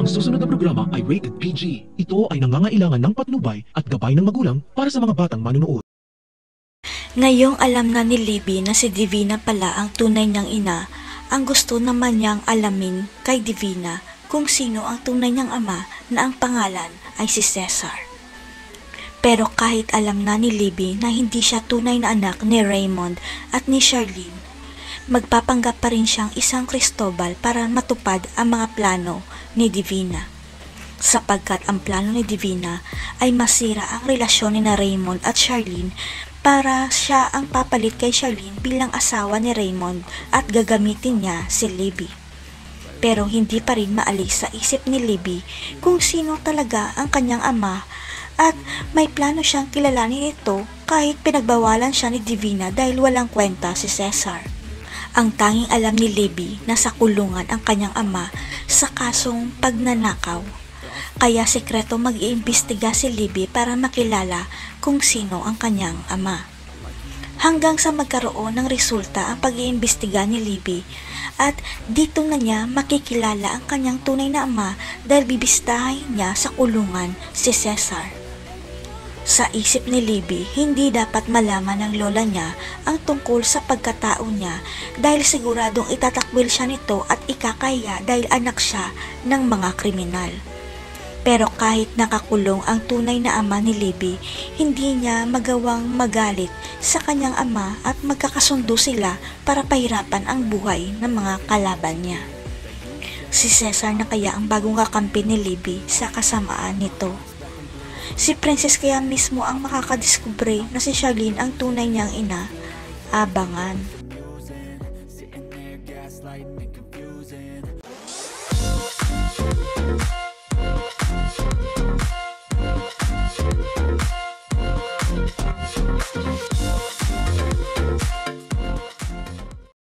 Ang susunod na programa ay rated PG. Ito ay nangangailangan ng patnubay at gabay ng magulang para sa mga batang manunood. Ngayong alam na ni Libby na si Divina pala ang tunay niyang ina, ang gusto naman niyang alamin kay Divina kung sino ang tunay niyang ama na ang pangalan ay si Cesar. Pero kahit alam na ni Libby na hindi siya tunay na anak ni Raymond at ni Charlene, magpapanggap pa rin siyang isang Cristobal para matupad ang mga plano ni Divina. Sapagkat ang plano ni Divina ay masira ang relasyon ni Raymond at Charlene para siya ang papalit kay Charlene bilang asawa ni Raymond at gagamitin niya si Libby. Pero hindi pa rin maalis sa isip ni Libby kung sino talaga ang kanyang ama at may plano siyang kilalanin ito kahit pinagbawalan siya ni Divina dahil walang kwenta si Cesar. Ang tanging alam ni Libby na sa kulungan ang kanyang ama sa kasong pagnanakaw. Kaya sekreto mag-iimbestiga si Libby para makilala kung sino ang kanyang ama. Hanggang sa magkaroon ng resulta ang pag-iimbestiga ni Libby at dito na niya makikilala ang kanyang tunay na ama dahil bibistahin niya sa kulungan si Cesar. Sa isip ni Libby, hindi dapat malaman ng lola niya ang tungkol sa pagkatao niya dahil siguradong itatakwil siya nito at ikakaya dahil anak siya ng mga kriminal. Pero kahit nakakulong ang tunay na ama ni Libby, hindi niya magawang magalit sa kanyang ama at magkakasundo sila para pahirapan ang buhay ng mga kalaban niya. Si Cesar na kaya ang bagong kakampi ni Libby sa kasamaan nito. Si Princess kaya mismo ang makakadiskubre na si Charlene ang tunay niyang ina. Abangan.